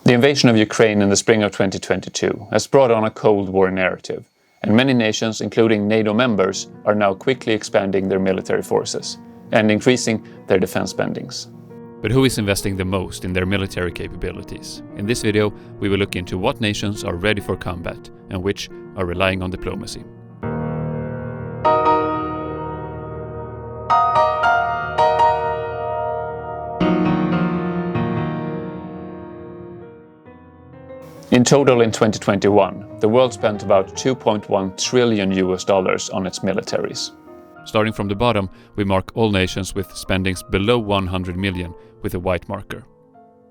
The invasion of Ukraine in the spring of 2022 has brought on a Cold War narrative, and many nations, including NATO members, are now quickly expanding their military forces and increasing their defense spendings. But who is investing the most in their military capabilities? In this video, we will look into what nations are ready for combat and which are relying on diplomacy. In total in 2021, the world spent about $2.1 trillion on its militaries. Starting from the bottom, we mark all nations with spendings below 100 million with a white marker.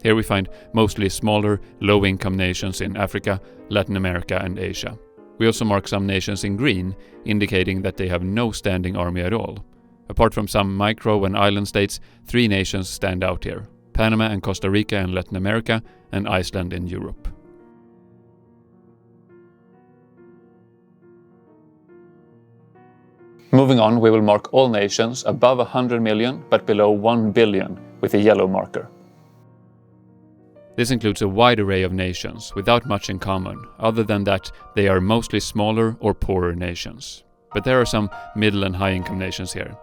Here we find mostly smaller, low-income nations in Africa, Latin America and Asia. We also mark some nations in green, indicating that they have no standing army at all. Apart from some micro and island states, 3 nations stand out here: Panama and Costa Rica in Latin America and Iceland in Europe. Moving on, we will mark all nations above 100 million but below 1 billion with a yellow marker. This includes a wide array of nations without much in common, other than that they are mostly smaller or poorer nations. But there are some middle and high-income nations here.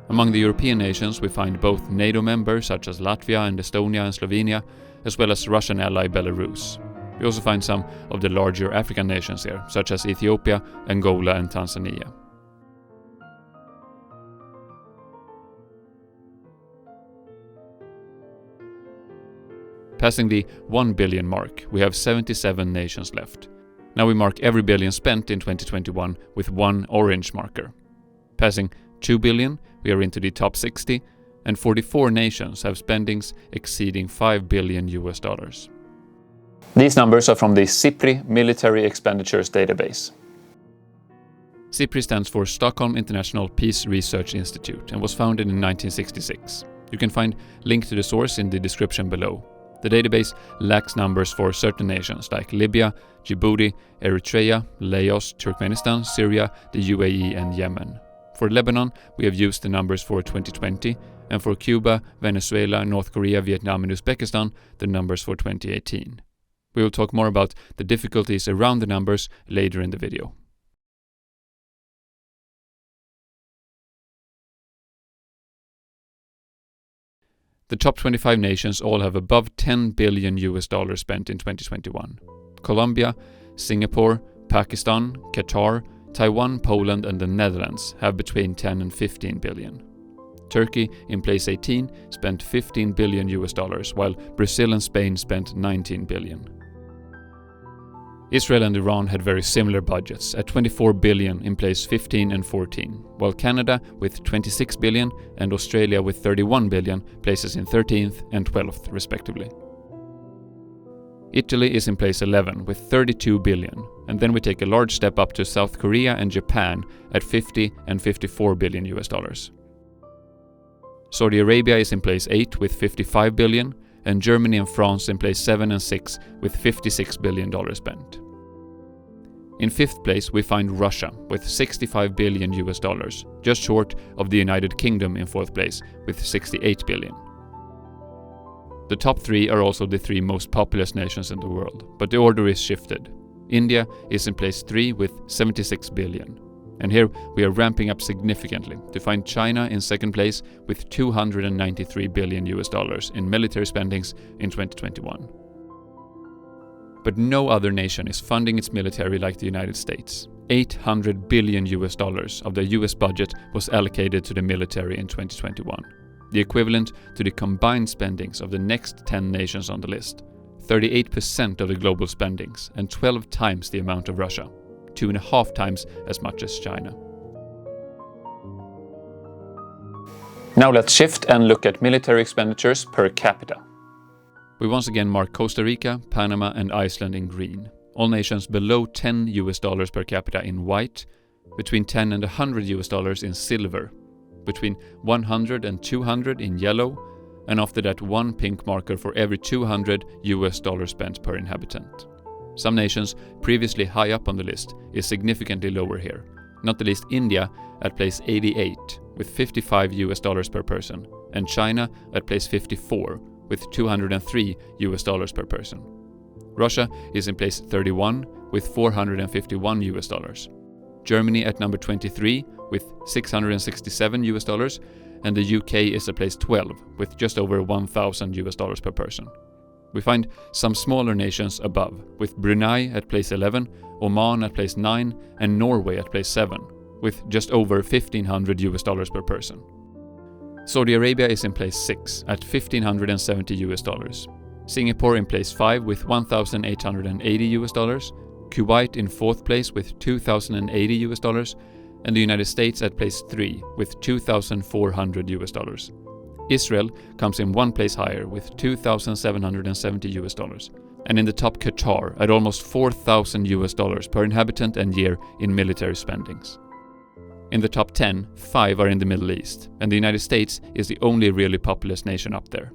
Among the European nations we find both NATO members such as Latvia and Estonia and Slovenia, as well as Russian ally Belarus. We also find some of the larger African nations here, such as Ethiopia, Angola and Tanzania. Passing the 1 billion mark, we have 77 nations left. Now we mark every billion spent in 2021 with one orange marker. Passing 2 billion, we are into the top 60, and 44 nations have spendings exceeding $5 billion. These numbers are from the SIPRI Military Expenditures database. SIPRI stands for Stockholm International Peace Research Institute and was founded in 1966. You can find link to the source in the description below. The database lacks numbers for certain nations like Libya, Djibouti, Eritrea, Laos, Turkmenistan, Syria, the UAE and Yemen. For Lebanon, we have used the numbers for 2020, and for Cuba, Venezuela, North Korea, Vietnam and Uzbekistan, the numbers for 2018. We will talk more about the difficulties around the numbers later in the video. The top 25 nations all have above $10 billion spent in 2021. Colombia, Singapore, Pakistan, Qatar, Taiwan, Poland and the Netherlands have between 10 and 15 billion. Turkey, in place 18, spent $15 billion, while Brazil and Spain spent 19 billion. Israel and Iran had very similar budgets at 24 billion in place 15 and 14, while Canada with 26 billion and Australia with 31 billion places in 13th and 12th respectively. Italy is in place 11 with 32 billion, and then we take a large step up to South Korea and Japan at 50 and 54 billion US. Saudi Arabia is in place 8 with 55 billion, and Germany and France in place 7 and 6 with $56 billion spent. In 5th place we find Russia with $65 billion, just short of the United Kingdom in 4th place with $68 billion. The top 3 are also the 3 most populous nations in the world, but the order is shifted. India is in place 3 with $76 billion. And here we are ramping up significantly to find China in 2nd place with $293 billion in military spendings in 2021. But no other nation is funding its military like the United States. $800 billion of the US budget was allocated to the military in 2021, the equivalent to the combined spendings of the next 10 nations on the list, 38% of the global spendings and 12 times the amount of Russia. 2.5 times as much as China. Now let's shift and look at military expenditures per capita. We once again mark Costa Rica, Panama and Iceland in green. All nations below $10 per capita in white, between $10 and $100 in silver, between 100 and 200 in yellow, and after that 1 pink marker for every $200 spent per inhabitant. Some nations previously high up on the list is significantly lower here, not the least India at place 88 with $55 per person, and China at place 54 with $203 per person. Russia is in place 31 with $451. Germany at number 23 with $667, and the UK is at place 12 with just over $1,000 per person. We find some smaller nations above, with Brunei at place 11, Oman at place 9, and Norway at place 7, with just over $1,500 per person. Saudi Arabia is in place 6 at $1,570. Singapore in place 5 with $1,880, Kuwait in 4th place with $2,080, and the United States at place 3 with $2,400. Israel comes in 1 place higher with $2,770, and in the top Qatar at almost $4,000 per inhabitant and year in military spendings. In the top 10, 5 are in the Middle East, and the United States is the only really populous nation up there.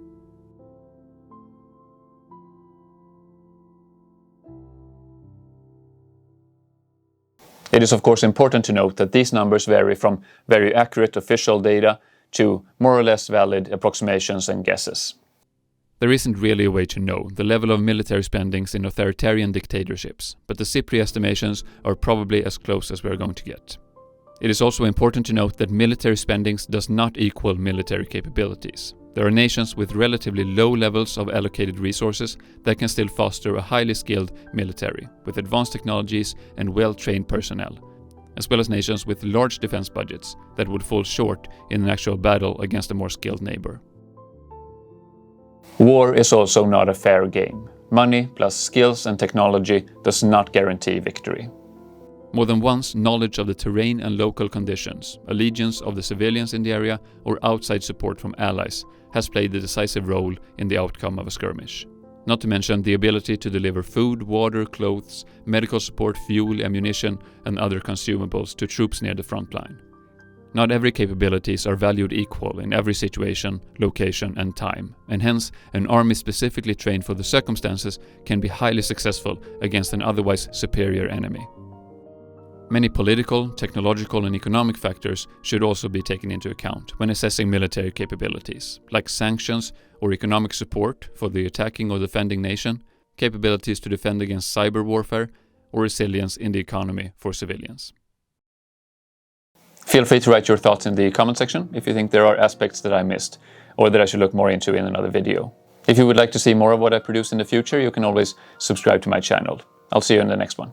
It is of course important to note that these numbers vary from very accurate official data to more or less valid approximations and guesses. There isn't really a way to know the level of military spendings in authoritarian dictatorships, but the SIPRI estimations are probably as close as we're going to get. It is also important to note that military spendings does not equal military capabilities. There are nations with relatively low levels of allocated resources that can still foster a highly skilled military, with advanced technologies and well-trained personnel, as well as nations with large defense budgets that would fall short in an actual battle against a more skilled neighbor. War is also not a fair game. Money plus skills and technology does not guarantee victory. More than once, knowledge of the terrain and local conditions, allegiance of the civilians in the area, or outside support from allies has played the decisive role in the outcome of a skirmish. Not to mention the ability to deliver food, water, clothes, medical support, fuel, ammunition, and other consumables to troops near the front line. Not every capabilities are valued equal in every situation, location, and time, and hence an army specifically trained for the circumstances can be highly successful against an otherwise superior enemy. Many political, technological, and economic factors should also be taken into account when assessing military capabilities, like sanctions or economic support for the attacking or defending nation, capabilities to defend against cyber warfare, or resilience in the economy for civilians. Feel free to write your thoughts in the comment section if you think there are aspects that I missed or that I should look more into in another video. If you would like to see more of what I produce in the future, you can always subscribe to my channel. I'll see you in the next one.